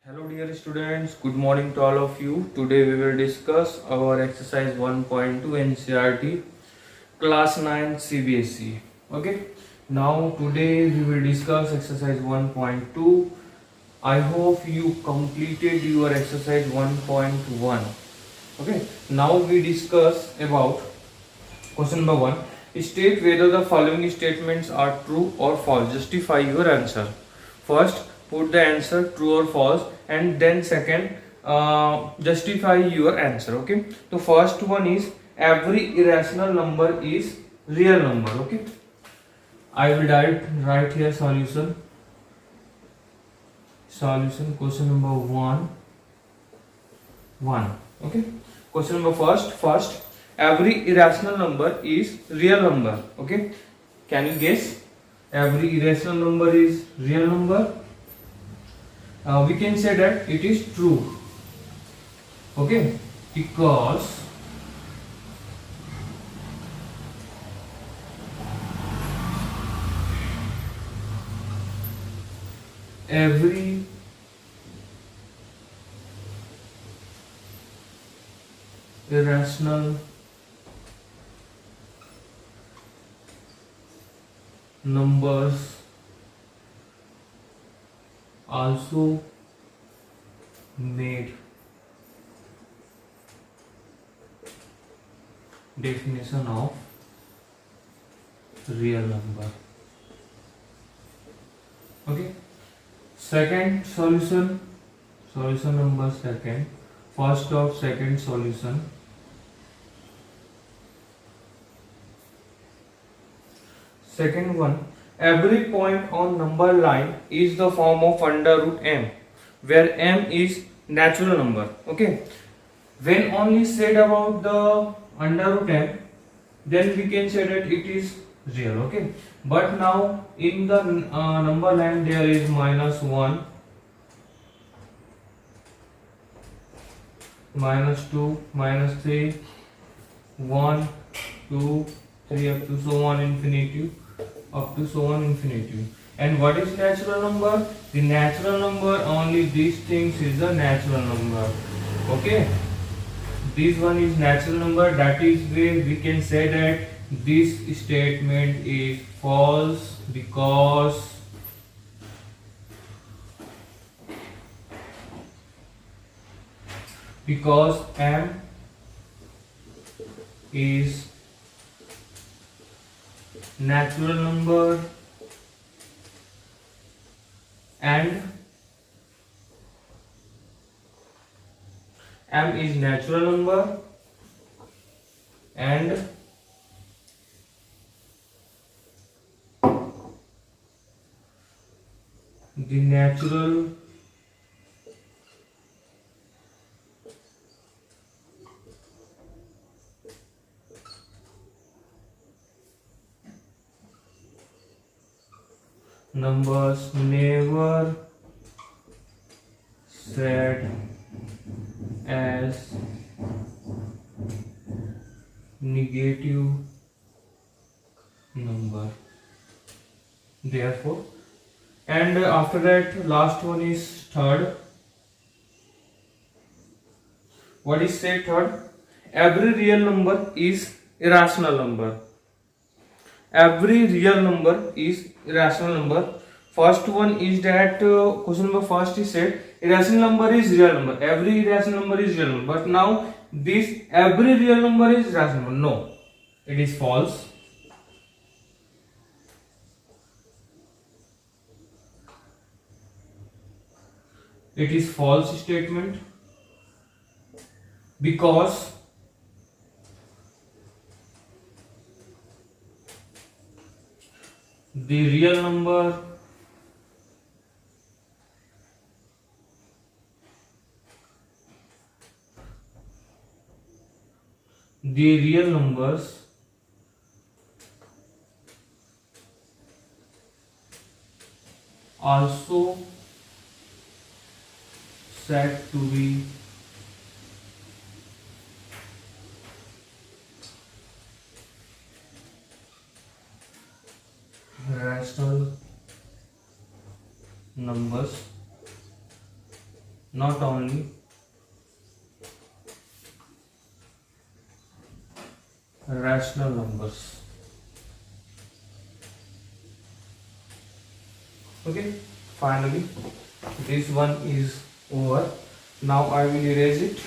Hello dear students, good morning to all of you. Today we will discuss our exercise 1.2 NCERT class 9 CBSE. Okay, now today we will discuss exercise 1.2. I hope you completed your exercise 1.1. Okay, now we discuss about question number 1. State whether the following statements are true or false. Justify your answer. First, put the answer true or false, and then second, justify your answer. Okay. The first one is every irrational number is real number. Okay. I will write here solution. Solution question number 1. Okay. Question number first. Every irrational number is real number. Okay. Can you guess? Every irrational number is real number. We can say that it is true. Okay. Because every irrational numbers also made definition of real number. Okay. Second solution number second, first of second solution. Second one, every point on number line is the form of under root m, where m is natural number. Okay. When only said about the under root m, then we can say that it is real. Okay. But now in the number line there is -1, -2, -3, 1, 2, 3 up to so on infinity. And what is natural number? The natural number, only these things is the natural number. Okay, this one is natural number. That is why we can say that this statement is false, because m is natural number and m is natural number and the natural numbers never said as negative number. Therefore, and after that last one is third. What is said third? Every real number is irrational number. Every real number is irrational number. First one is that question number first is said irrational number is real number. Every irrational number is real number. But now this every real number is irrational number. No, it is false. It is false statement because the real number numbers also said to be rational numbers not only rational numbers. Okay, finally this one is over. Now I will erase it.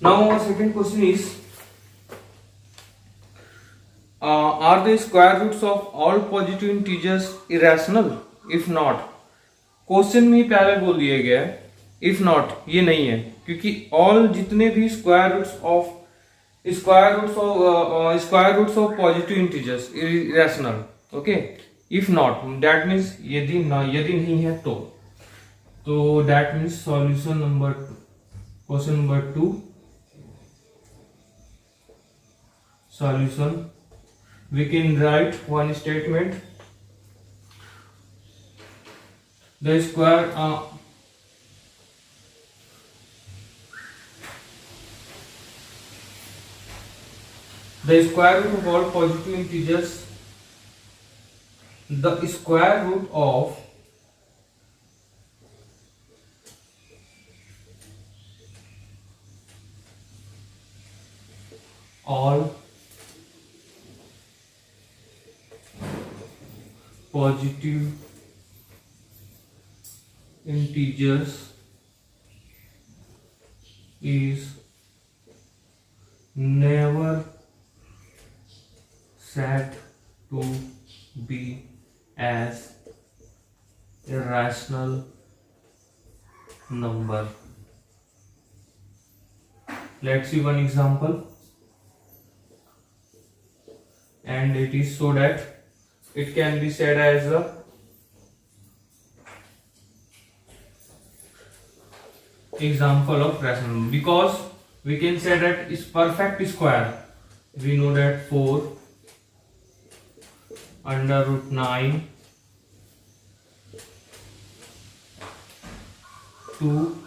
Now our second question is, are the square roots of all positive integers irrational? If not, question में पहले बोल दिया गया है if not, ये नहीं है, क्योंकि ऑल जितने भी square roots of positive integers irrational. Okay, if not that means यदि नहीं है तो that means solution number question number 2 solution. We can write one statement. The square root of all positive integers, the square root of all positive integers is never said to be as a rational number. Let's see one example, and it is so that it can be said as a example of rational number, because we can say that it's perfect square. We know that 4 under root 9 to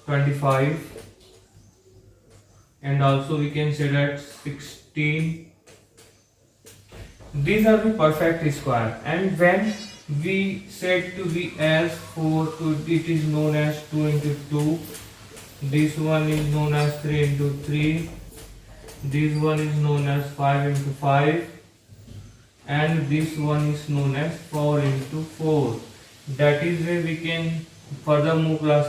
25, and also we can say that 16. These are the perfect square, and when we said to be as 4, to it is known as 2 into 2. This one is known as 3 into 3. This one is known as 5 into 5, and this one is known as 4 into 4. That is where we can furthermore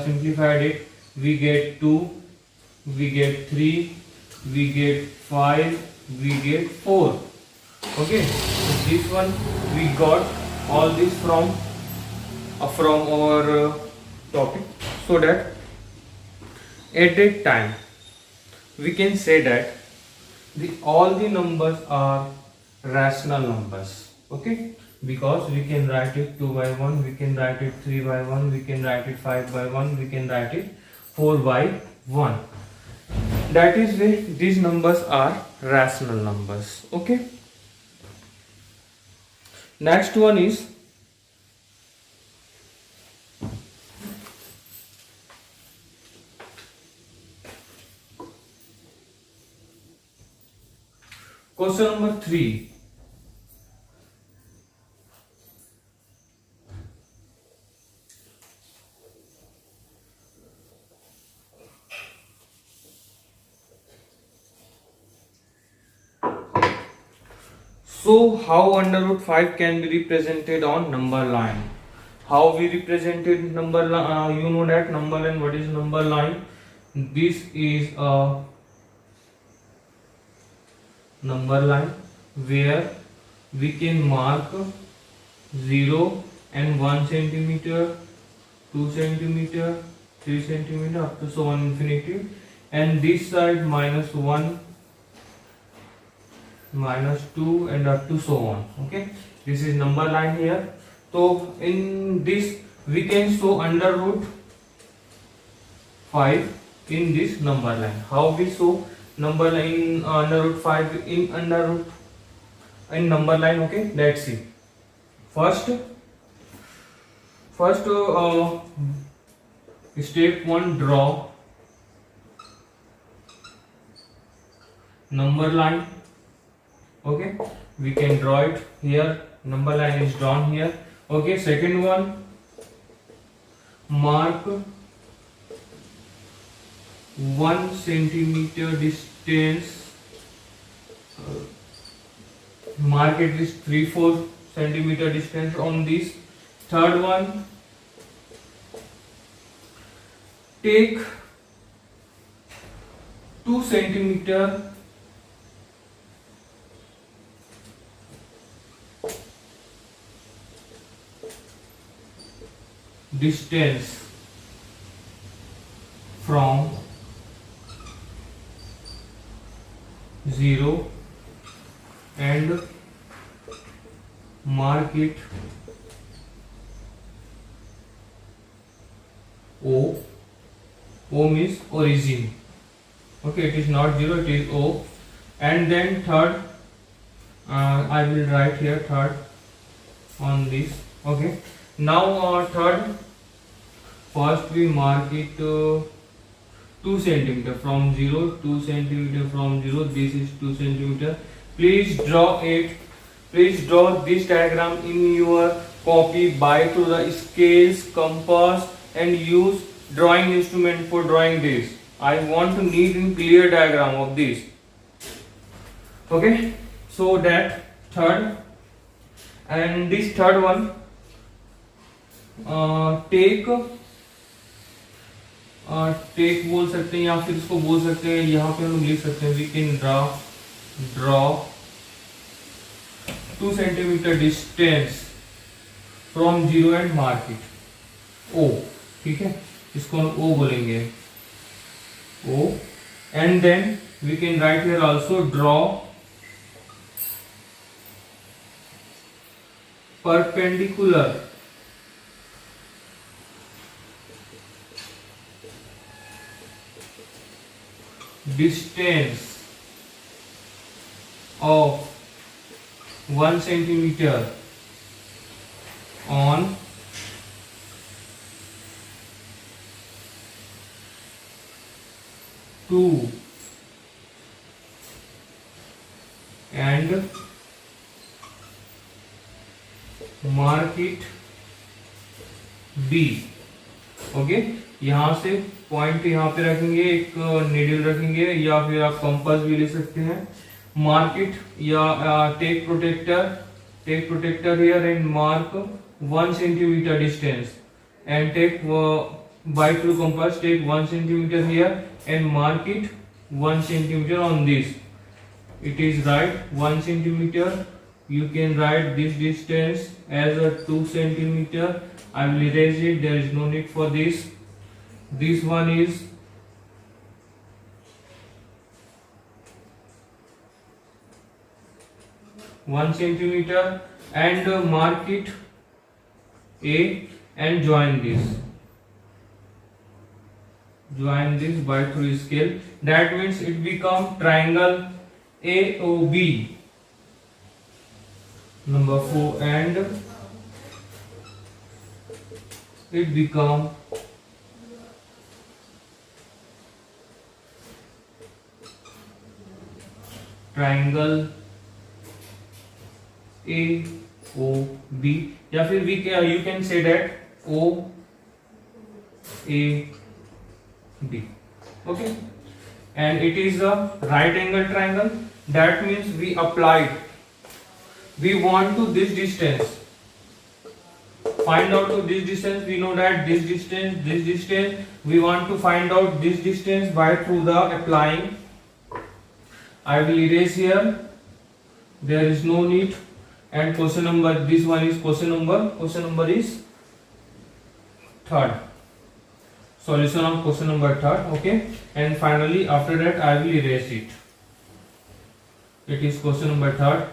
simplified it. We get 2, we get 3, we get 5, we get 4. Okay, so this one we got all this from our topic, so that at that time we can say that all the numbers are rational numbers. Okay, because we can write it 2 by 1, we can write it 3 by 1, we can write it 5 by 1, we can write it 4 by 1. That is why these numbers are rational numbers. Okay, next one is question number 3. So how under root 5 can be represented on number line? How we represented number line? You know that number line. What is number line? This is a number line where we can mark 0 and 1 centimeter, 2 centimeter, 3 centimeter, up to so on infinity, and this side -1, -2, and up to so on. Okay, this is number line here. So in this we can show under root 5 in this number line. How we show number line under root 5 in number line? Okay, let's see. First step 1, draw number line. Okay, we can draw it here. Number line is drawn here. Okay, second one, mark 1 centimeter distance. Mark at least 3-4 centimeter distance on this. Third one, take 2 centimeter distance from 0 and mark it O. O means origin. Okay, it is not 0, it is O. And then third, I will write here third on this. Okay, now third, first we mark it 2 centimeter from 0, 2 centimeter from 0. This is 2 centimeter. Please draw it. Please draw this diagram in your copy by through the scales, compass, and use drawing instrument for drawing this. I want to need in clear diagram of this. Okay, so that third, and this third one, take बोल सकते हैं या फिर इसको बोल सकते हैं, यहाँ पे हम लिख सकते हैं, we can draw 2 centimeter distance from 0 and mark it O. ठीक है, इसको हम O बोलेंगे, O. And then we can write here also, draw perpendicular distance of 1 centimeter on two and mark it B. Okay, यहाँ से point यहाँ पे रखेंगे, एक नीडल रखेंगे या फिर आप कंपास भी ले सकते हैं. मार्क इट या take protractor here and mark 1 centimeter distance and take by through compass take 1 centimeter here and mark it 1 centimeter on this. It is right 1 centimeter. You can write this distance as a 2 centimeter. I will erase it. There is no need for this. This one is 1 centimeter and mark it A and join this. Join this by through scale. That means it become triangle AOB. Number 4 and it become triangle AOB या फिर you can say that OAB. Okay, and it is a right angle triangle. That means we applied, we want to this distance, find out to this distance. We know that this distance, we want to find out this distance by through the applying. I will erase here, there is no need. And question number, this one is question number is third. Solution of question number third. Okay, and finally after that I will erase it. It is question number third.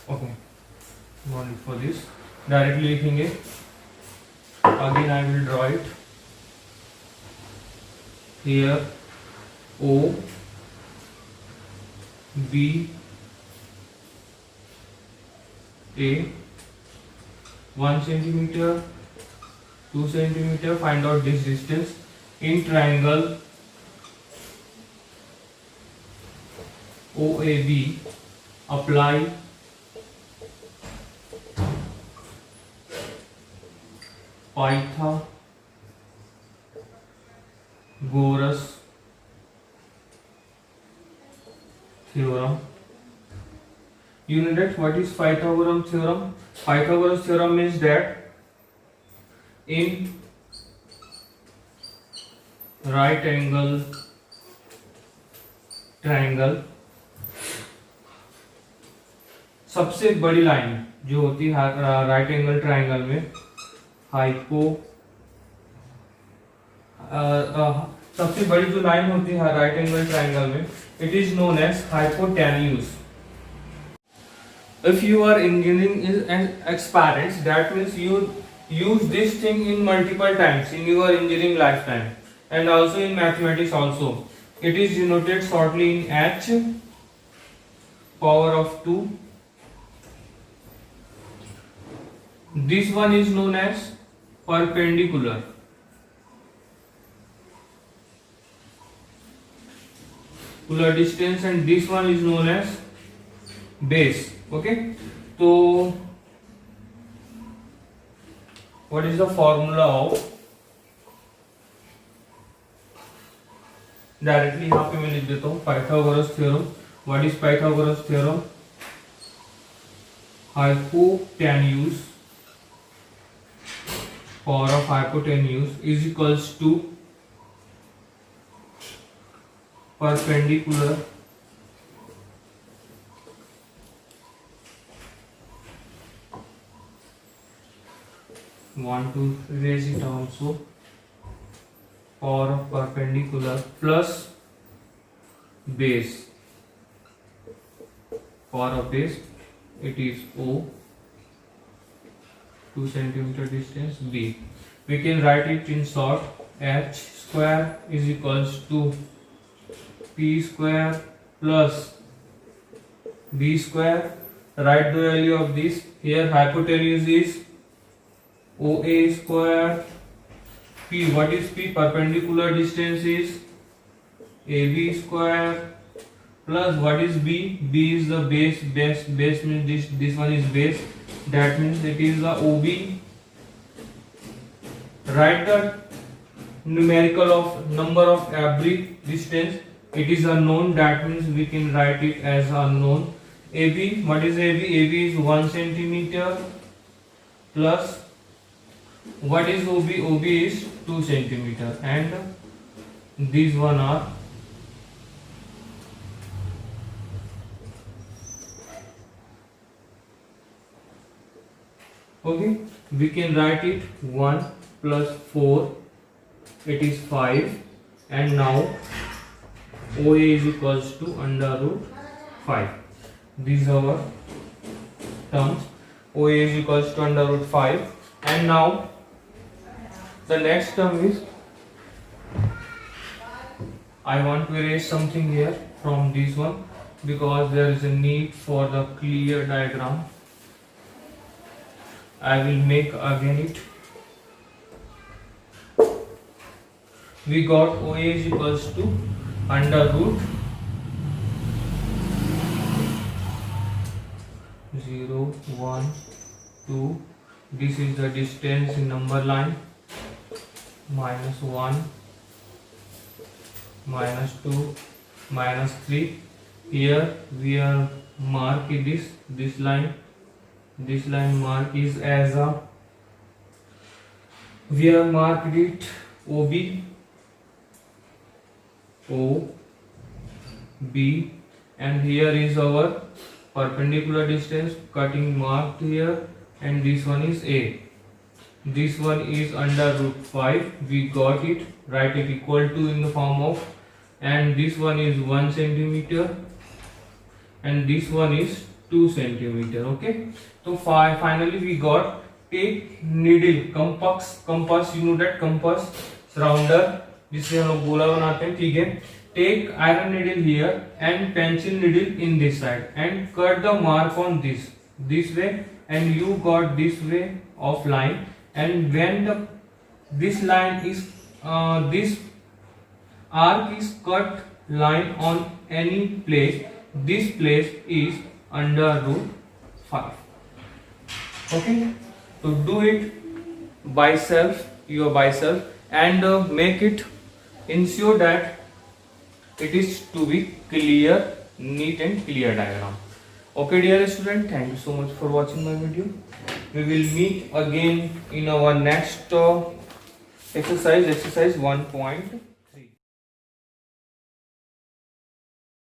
Okay, no need for this, directly लिखेंगे. Again I will draw it here. O B A 1 centimeter, 2 centimeter. Find out this distance in triangle OAB, apply Pythagoras theorem. You know that what is Pythagoras theorem? Pythagoras theorem means that in right angle triangle सबसे बड़ी line जो होती है right angle triangle में सबसे बड़ी जो line होती है राइट एंगल ट्रायंगल में, it is known as hypotenuse. If you are engineering and experiments, that means you use this thing in multiple times in your engineering lifetime, and also in mathematics also. It is denoted shortly in h power of 2. This one is known as perpendicular. Distance, and this one is known as base. Okay, so what is the formula of, directly यहाँ पे मैं लिख देता हूँ Pythagoras theorem. What is Pythagoras theorem? Hypotenuse, power of hypotenuse is equals to perpendicular want to erase it also, power of perpendicular plus base, power of base, it is O, 2 centimeter distance B. We can write it in short, h square is equals to p square plus b square. Write the value of this. Here hypotenuse is OA square, P, what is P? Perpendicular distance is AB square plus what is B? B is the base. Base means this one is base. That means it is the OB. Write the numerical of number of every distance. It is unknown. That means we can write it as unknown. AB, what is AB? AB is 1 centimeter plus what is OB? OB is 2 centimeter, and these one are okay. We can write it 1 plus 4, it is 5, and now OA is equals to under root 5. These are our terms. OA is equals to under root 5, and now the next term is, I want to erase something here from this one because there is a need for the clear diagram. I will make again it. We got OA is equals to under root 0, 1, 2. This is the distance in number line. -1, -2, -3. Here we are marking this line. This line mark is as a, we are marked it OB, OB, and here is our perpendicular distance cutting marked here, and this one is A. This one is under root 5. We got it. Write it equal to in the form of, and this one is 1 centimeter, and this one is 2 centimeter. Okay. So finally we got, take needle, compass, you know that compass, rounder, जिससे हम लोग गोला बनाते हैं, ठीक है. Take iron needle here and pencil needle in this side, and cut the mark on this way, and you got this way of line. And when this line is this arc is cut line on any place, this place is under root 5. Okay, to do it by self, and make it, ensure that it is to be clear, neat and clear diagram. Okay dear student, thank you so much for watching my video. We will meet again in our next exercise 1.2.